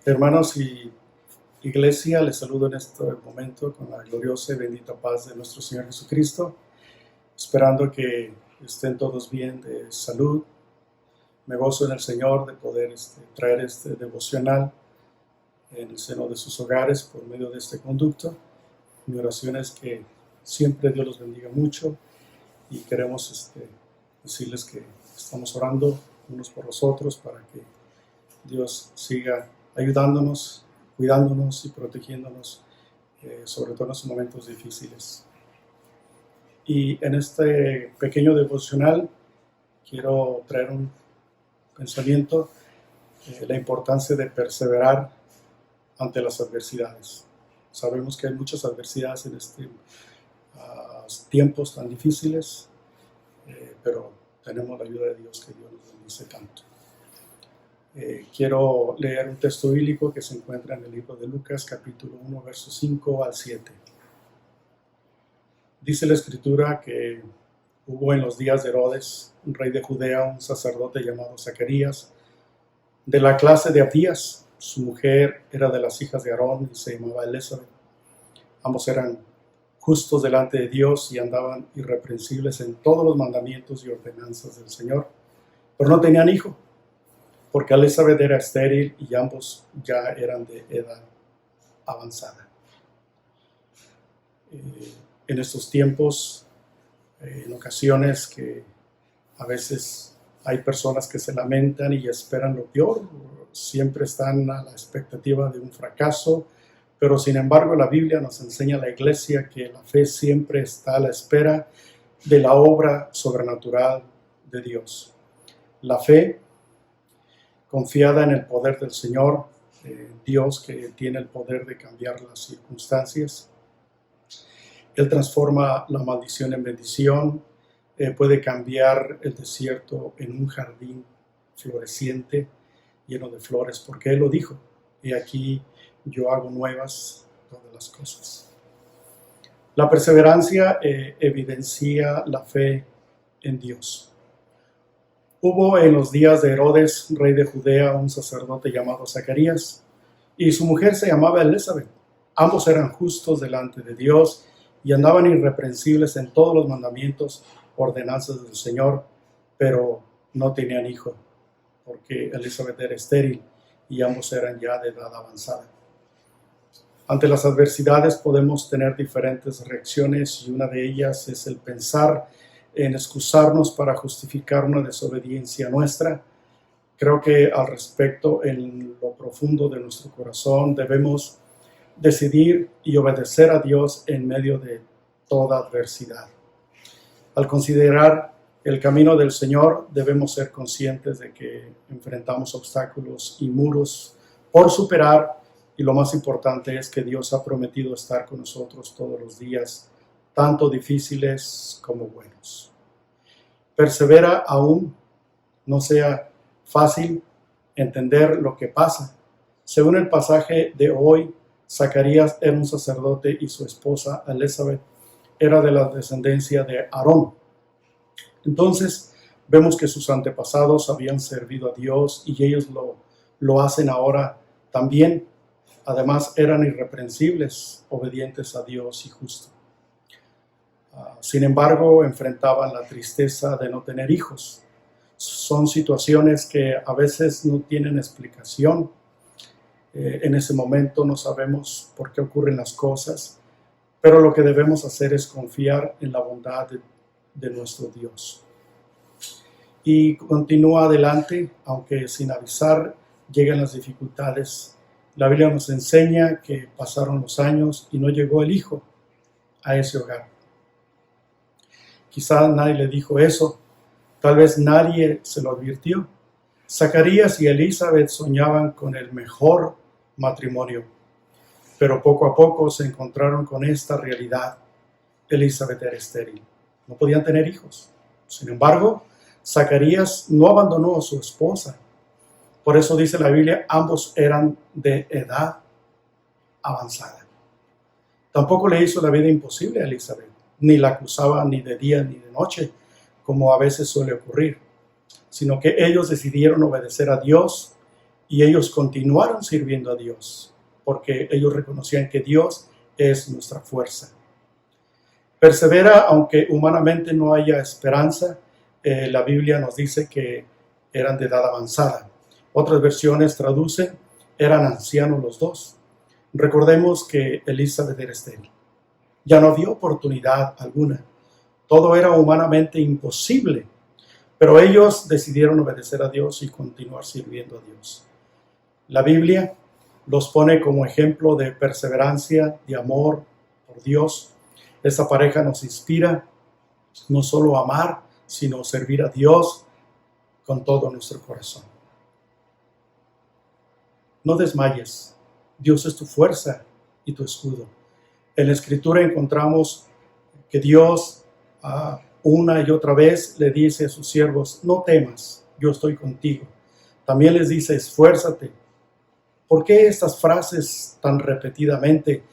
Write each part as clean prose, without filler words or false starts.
Hermanos y iglesia, les saludo en este momento con la gloriosa y bendita paz de nuestro Señor Jesucristo, esperando que estén todos bien de salud. Me gozo en el Señor de poder traer este devocional en el seno de sus hogares por medio de este conducto. Mi oración es que siempre Dios los bendiga mucho y queremos decirles que estamos orando unos por los otros para que Dios siga ayudándonos, cuidándonos y protegiéndonos, sobre todo en los momentos difíciles. Y en este pequeño devocional quiero traer un pensamiento, la importancia de perseverar ante las adversidades. Sabemos que hay muchas adversidades en tiempos tan difíciles, pero tenemos la ayuda de Dios, que Dios nos bendice tanto. Quiero leer un texto bíblico que se encuentra en el libro de Lucas, capítulo 1, versos 5 al 7. Dice la Escritura que hubo en los días de Herodes, un rey de Judea, un sacerdote llamado Zacarías, de la clase de Abías. Su mujer era de las hijas de Aarón y se llamaba Elizabeth. Ambos eran justos delante de Dios y andaban irreprensibles en todos los mandamientos y ordenanzas del Señor, pero no tenían hijo, porque Elizabeth era estéril y ambos ya eran de edad avanzada. En estos tiempos, en ocasiones que a veces hay personas que se lamentan y esperan lo peor, siempre están a la expectativa de un fracaso, pero sin embargo la Biblia nos enseña a la iglesia que la fe siempre está a la espera de la obra sobrenatural de Dios. La fe confiada en el poder del Señor, Dios que tiene el poder de cambiar las circunstancias. Él transforma la maldición en bendición, puede cambiar el desierto en un jardín floreciente, lleno de flores, porque Él lo dijo: y aquí yo hago nuevas todas las cosas. La perseverancia evidencia la fe en Dios. Hubo en los días de Herodes, rey de Judea, un sacerdote llamado Zacarías, y su mujer se llamaba Elizabeth. Ambos eran justos delante de Dios y andaban irreprensibles en todos los mandamientos, ordenanzas del Señor, pero no tenían hijo, porque Elizabeth era estéril y ambos eran ya de edad avanzada. Ante las adversidades podemos tener diferentes reacciones, y una de ellas es el pensar en excusarnos para justificar una desobediencia nuestra. Creo que al respecto, en lo profundo de nuestro corazón, debemos decidir y obedecer a Dios en medio de toda adversidad. Al considerar el camino del Señor, debemos ser conscientes de que enfrentamos obstáculos y muros por superar, y lo más importante es que Dios ha prometido estar con nosotros todos los días, tanto difíciles como buenos. Persevera aún no sea fácil entender lo que pasa. Según el pasaje de hoy, Zacarías era un sacerdote y su esposa Elizabeth era de la descendencia de Aarón. Entonces vemos que sus antepasados habían servido a Dios y ellos lo hacen ahora también. Además eran irreprensibles, obedientes a Dios y justos. Sin embargo, enfrentaban la tristeza de no tener hijos. Son situaciones que a veces no tienen explicación. En ese momento no sabemos por qué ocurren las cosas, pero lo que debemos hacer es confiar en la bondad de nuestro Dios. Y continúa adelante, aunque sin avisar llegan las dificultades. La Biblia nos enseña que pasaron los años y no llegó el hijo a ese hogar. Quizá nadie le dijo eso, tal vez nadie se lo advirtió. Zacarías y Elizabeth soñaban con el mejor matrimonio, pero poco a poco se encontraron con esta realidad. Elizabeth era estéril, no podían tener hijos. Sin embargo, Zacarías no abandonó a su esposa. Por eso dice la Biblia, ambos eran de edad avanzada. Tampoco le hizo la vida imposible a Elizabeth, ni la acusaba ni de día ni de noche, como a veces suele ocurrir, sino que ellos decidieron obedecer a Dios y ellos continuaron sirviendo a Dios, porque ellos reconocían que Dios es nuestra fuerza. Persevera aunque humanamente no haya esperanza. La Biblia nos dice que eran de edad avanzada. Otras versiones traducen, eran ancianos los dos. Recordemos que Elizabeth era estéril. Ya no había oportunidad alguna. Todo era humanamente imposible. Pero ellos decidieron obedecer a Dios y continuar sirviendo a Dios. La Biblia los pone como ejemplo de perseverancia, de amor por Dios. Esta pareja nos inspira no solo a amar, sino a servir a Dios con todo nuestro corazón. No desmayes. Dios es tu fuerza y tu escudo. En la Escritura encontramos que Dios una y otra vez le dice a sus siervos, no temas, yo estoy contigo. También les dice, esfuérzate. ¿Por qué estas frases tan repetidamente?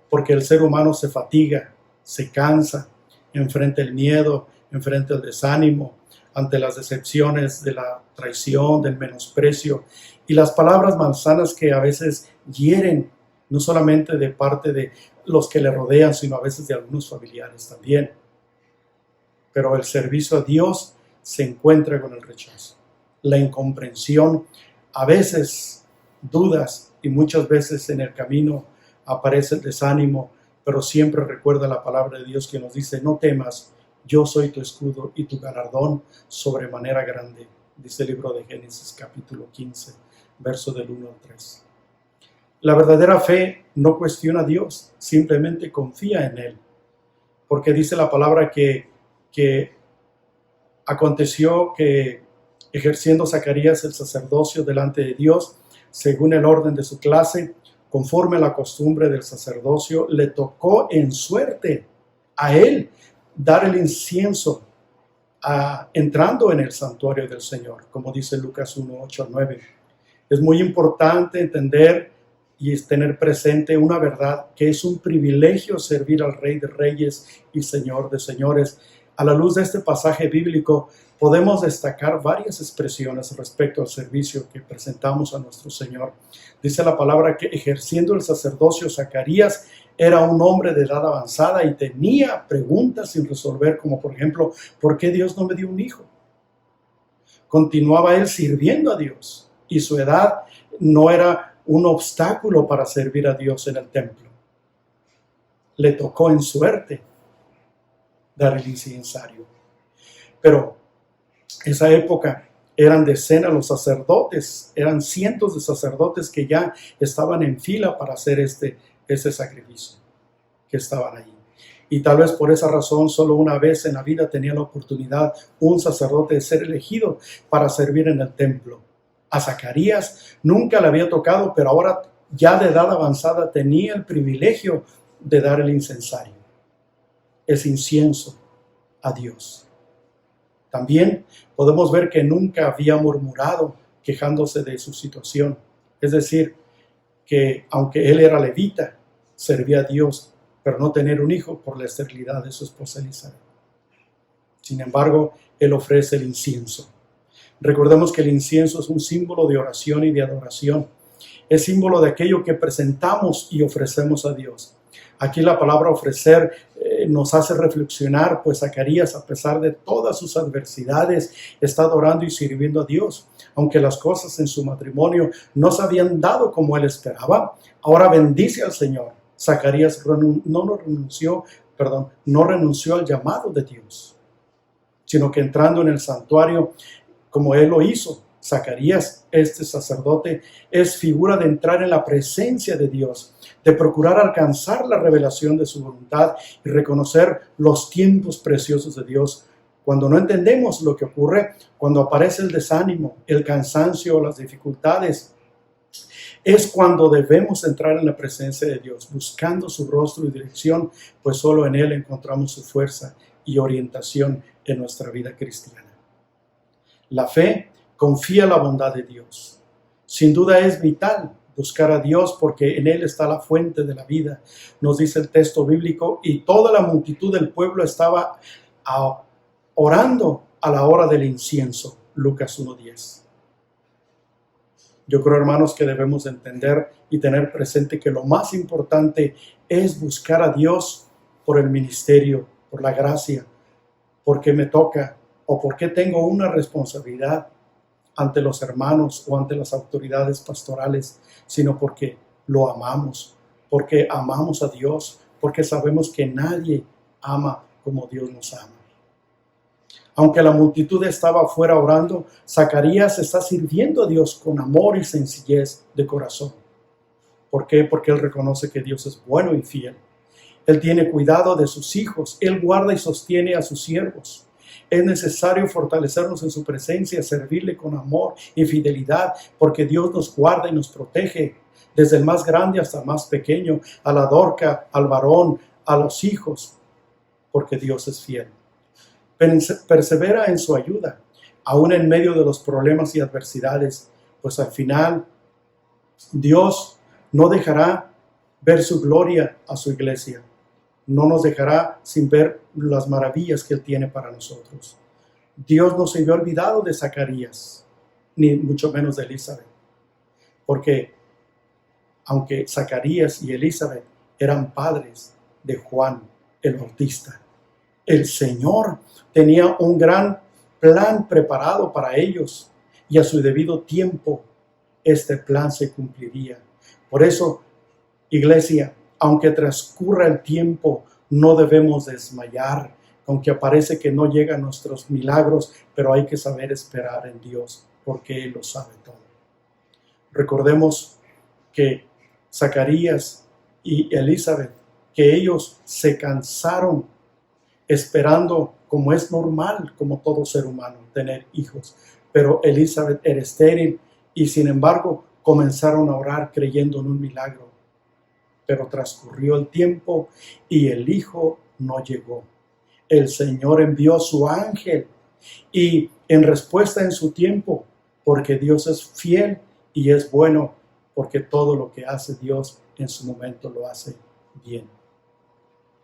Porque el ser humano se fatiga, se cansa, enfrenta el miedo, enfrenta el desánimo, ante las decepciones de la traición, del menosprecio y las palabras malsanas que a veces hieren, no solamente de parte de los que le rodean, sino a veces de algunos familiares también. Pero el servicio a Dios se encuentra con el rechazo, la incomprensión, a veces dudas y muchas veces en el camino aparece el desánimo, pero siempre recuerda la palabra de Dios que nos dice, no temas, yo soy tu escudo y tu galardón sobremanera grande, dice el libro de Génesis capítulo 15, verso del 1 al 3. La verdadera fe no cuestiona a Dios, simplemente confía en Él, porque dice la palabra que aconteció que ejerciendo Zacarías el sacerdocio delante de Dios, según el orden de su clase, conforme a la costumbre del sacerdocio, le tocó en suerte a él dar el incienso entrando en el santuario del Señor, como dice Lucas 1, 8 al 9. Es muy importante entender y tener presente una verdad, que es un privilegio servir al Rey de Reyes y Señor de Señores. A la luz de este pasaje bíblico, podemos destacar varias expresiones respecto al servicio que presentamos a nuestro Señor. Dice la palabra que ejerciendo el sacerdocio, Zacarías era un hombre de edad avanzada y tenía preguntas sin resolver, como por ejemplo, ¿por qué Dios no me dio un hijo? Continuaba él sirviendo a Dios y su edad no era un obstáculo para servir a Dios en el templo. Le tocó en suerte dar el incensario. Pero esa época eran decenas los sacerdotes, eran cientos de sacerdotes que ya estaban en fila para hacer ese sacrificio, que estaban allí. Y tal vez por esa razón solo una vez en la vida tenía la oportunidad un sacerdote de ser elegido para servir en el templo. A Zacarías nunca le había tocado, pero ahora ya de edad avanzada tenía el privilegio de dar el incensario, ese incienso a Dios. También podemos ver que nunca había murmurado quejándose de su situación. Es decir, que aunque él era levita, servía a Dios, pero no tener un hijo por la esterilidad de su esposa Elizabeth. Sin embargo, él ofrece el incienso. Recordemos que el incienso es un símbolo de oración y de adoración. Es símbolo de aquello que presentamos y ofrecemos a Dios. Aquí la palabra ofrecer nos hace reflexionar, pues Zacarías, a pesar de todas sus adversidades, está adorando y sirviendo a Dios. Aunque las cosas en su matrimonio no se habían dado como él esperaba, ahora bendice al Señor. Zacarías no renunció al llamado de Dios, sino que entrando en el santuario, como él lo hizo, Zacarías, este sacerdote, es figura de entrar en la presencia de Dios, de procurar alcanzar la revelación de su voluntad y reconocer los tiempos preciosos de Dios. Cuando no entendemos lo que ocurre, cuando aparece el desánimo, el cansancio o las dificultades, es cuando debemos entrar en la presencia de Dios, buscando su rostro y dirección, pues solo en Él encontramos su fuerza y orientación en nuestra vida cristiana. La fe confía en la bondad de Dios. Sin duda es vital buscar a Dios porque en Él está la fuente de la vida. Nos dice el texto bíblico, y toda la multitud del pueblo estaba orando a la hora del incienso. Lucas 1:10. Yo creo, hermanos, que debemos entender y tener presente que lo más importante es buscar a Dios por el ministerio, por la gracia, porque me toca o porque tengo una responsabilidad ante los hermanos o ante las autoridades pastorales, sino porque lo amamos, porque amamos a Dios, porque sabemos que nadie ama como Dios nos ama. Aunque la multitud estaba afuera orando, Zacarías está sirviendo a Dios con amor y sencillez de corazón. ¿Por qué? Porque él reconoce que Dios es bueno y fiel. Él tiene cuidado de sus hijos. Él guarda y sostiene a sus siervos. Es necesario fortalecernos en su presencia, servirle con amor y fidelidad, porque Dios nos guarda y nos protege, desde el más grande hasta el más pequeño, a la dorca, al varón, a los hijos, porque Dios es fiel. Persevera en su ayuda, aún en medio de los problemas y adversidades, pues al final Dios no dejará ver su gloria a su iglesia. No nos dejará sin ver las maravillas que Él tiene para nosotros. Dios no se había olvidado de Zacarías, ni mucho menos de Elizabeth, porque aunque Zacarías y Elizabeth eran padres de Juan el Bautista, el Señor tenía un gran plan preparado para ellos y a su debido tiempo este plan se cumpliría. Por eso, iglesia, aunque transcurra el tiempo, no debemos desmayar, aunque parece que no llegan nuestros milagros, pero hay que saber esperar en Dios, porque Él lo sabe todo. Recordemos que Zacarías y Elizabeth, que ellos se cansaron esperando, como es normal, como todo ser humano, tener hijos. Pero Elizabeth era estéril y sin embargo comenzaron a orar creyendo en un milagro. Pero transcurrió el tiempo y el hijo no llegó. El Señor envió a su ángel y en respuesta en su tiempo, porque Dios es fiel y es bueno, porque todo lo que hace Dios en su momento lo hace bien.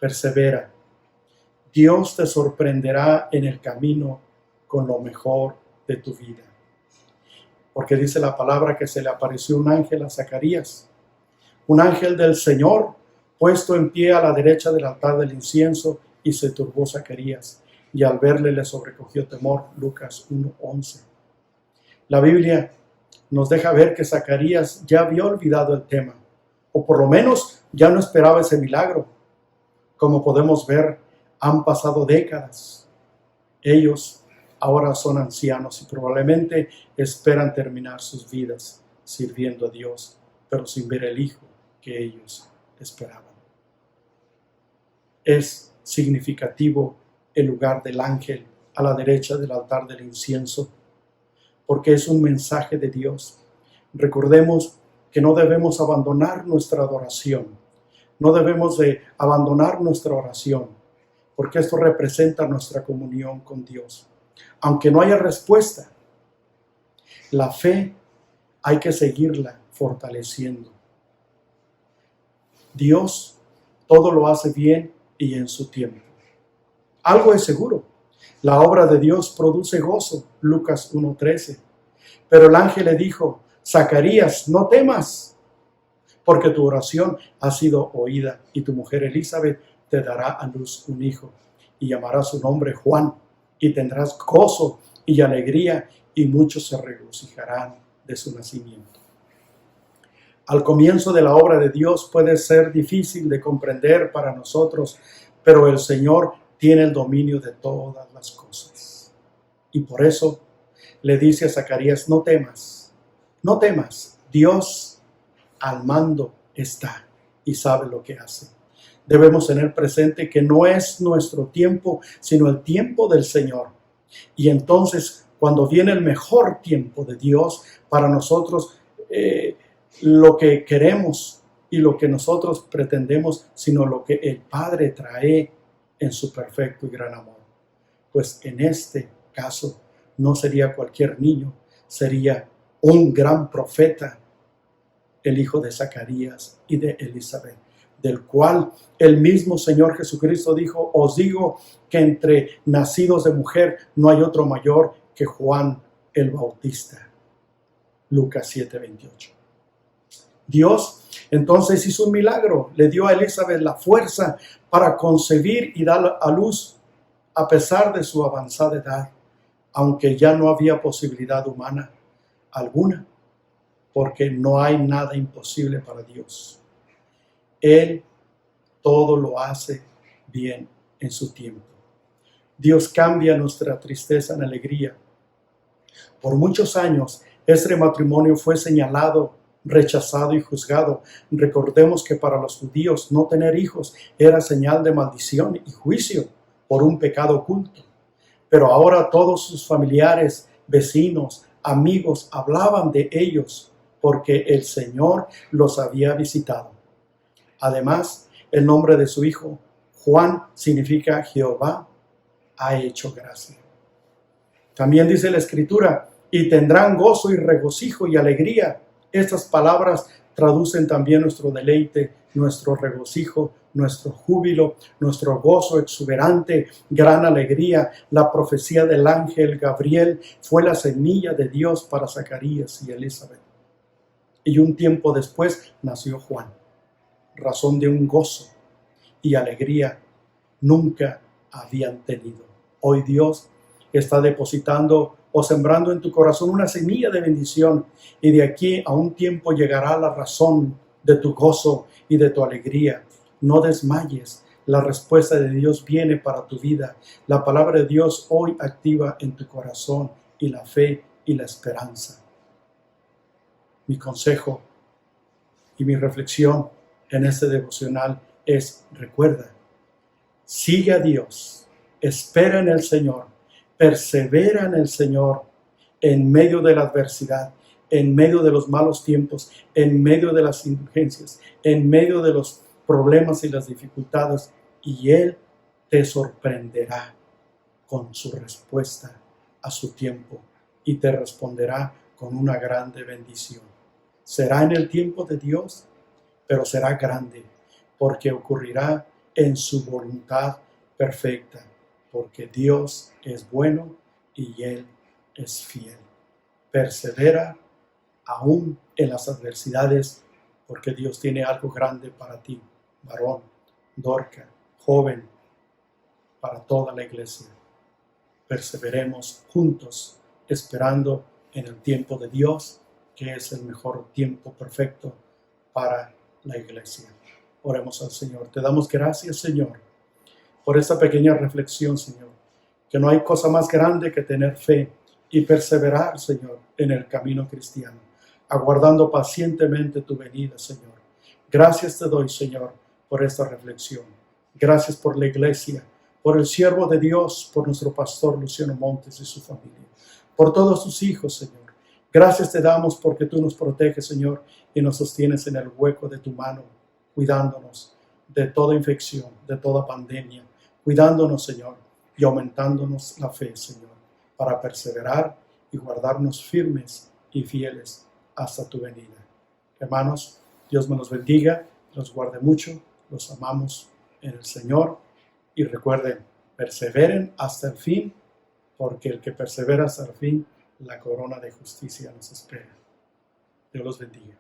Persevera. Dios te sorprenderá en el camino con lo mejor de tu vida. Porque dice la palabra que se le apareció un ángel a Zacarías, un ángel del Señor, puesto en pie a la derecha del altar del incienso, y se turbó Zacarías, y al verle le sobrecogió temor. Lucas 1:11. La Biblia nos deja ver que Zacarías ya había olvidado el tema, o por lo menos ya no esperaba ese milagro. Como podemos ver, han pasado décadas. Ellos ahora son ancianos y probablemente esperan terminar sus vidas sirviendo a Dios, pero sin ver el hijo que ellos esperaban. Es significativo el lugar del ángel a la derecha del altar del incienso, porque es un mensaje de Dios. Recordemos que no debemos abandonar nuestra adoración, no debemos de abandonar nuestra oración, porque esto representa nuestra comunión con Dios. Aunque no haya respuesta, la fe hay que seguirla fortaleciendo. Dios todo lo hace bien y en su tiempo. Algo es seguro, la obra de Dios produce gozo, Lucas 1:13. Pero el ángel le dijo: Zacarías, no temas, porque tu oración ha sido oída y tu mujer Elizabeth te dará a luz un hijo y llamará su nombre Juan, y tendrás gozo y alegría y muchos se regocijarán de su nacimiento. Al comienzo de la obra de Dios puede ser difícil de comprender para nosotros, pero el Señor tiene el dominio de todas las cosas. Y por eso le dice a Zacarías: no temas, no temas, Dios al mando está y sabe lo que hace. Debemos tener presente que no es nuestro tiempo, sino el tiempo del Señor. Y entonces, cuando viene el mejor tiempo de Dios para nosotros, lo que queremos y lo que nosotros pretendemos, sino lo que el Padre trae en su perfecto y gran amor. Pues en este caso no sería cualquier niño, sería un gran profeta, el hijo de Zacarías y de Elizabeth, del cual el mismo Señor Jesucristo dijo: os digo que entre nacidos de mujer no hay otro mayor que Juan el Bautista. Lucas 7:28. Dios entonces hizo un milagro, le dio a Elizabeth la fuerza para concebir y dar a luz a pesar de su avanzada edad, aunque ya no había posibilidad humana alguna, porque no hay nada imposible para Dios. Él todo lo hace bien en su tiempo. Dios cambia nuestra tristeza en alegría. Por muchos años, este matrimonio fue señalado, rechazado y juzgado. Recordemos que para los judíos no tener hijos era señal de maldición y juicio por un pecado oculto. Pero ahora todos sus familiares, vecinos, amigos hablaban de ellos porque el Señor los había visitado. Además, el nombre de su hijo, Juan, significa Jehová ha hecho gracia. También dice la Escritura, y tendrán gozo y regocijo y alegría. Estas palabras traducen también nuestro deleite, nuestro regocijo, nuestro júbilo, nuestro gozo exuberante, gran alegría. La profecía del ángel Gabriel fue la semilla de Dios para Zacarías y Elizabeth. Y un tiempo después nació Juan, razón de un gozo y alegría nunca habían tenido. Hoy Dios está depositando o sembrando en tu corazón una semilla de bendición, y de aquí a un tiempo llegará la razón de tu gozo y de tu alegría. No desmayes, la respuesta de Dios viene para tu vida. La palabra de Dios hoy activa en tu corazón y la fe y la esperanza. Mi consejo y mi reflexión en este devocional es: recuerda, sigue a Dios, espera en el Señor, persevera en el Señor en medio de la adversidad, en medio de los malos tiempos, en medio de las indulgencias, en medio de los problemas y las dificultades, y Él te sorprenderá con su respuesta a su tiempo y te responderá con una grande bendición. Será en el tiempo de Dios, pero será grande, porque ocurrirá en su voluntad perfecta, porque Dios es bueno y Él es fiel. Persevera aún en las adversidades, porque Dios tiene algo grande para ti, varón, Dorca, joven, para toda la iglesia. Perseveremos juntos, esperando en el tiempo de Dios, que es el mejor tiempo perfecto para la iglesia. Oremos al Señor. Te damos gracias, Señor, por esta pequeña reflexión, Señor, que no hay cosa más grande que tener fe y perseverar, Señor, en el camino cristiano, aguardando pacientemente tu venida, Señor. Gracias te doy, Señor, por esta reflexión. Gracias por la iglesia, por el siervo de Dios, por nuestro pastor Luciano Montes y su familia, por todos sus hijos, Señor. Gracias te damos porque tú nos proteges, Señor, y nos sostienes en el hueco de tu mano, cuidándonos de toda infección, de toda pandemia, cuidándonos, Señor, y aumentándonos la fe, Señor, para perseverar y guardarnos firmes y fieles hasta tu venida. Hermanos, Dios me los bendiga, los guarde mucho, los amamos en el Señor, y recuerden, perseveren hasta el fin, porque el que persevera hasta el fin, la corona de justicia nos espera. Dios los bendiga.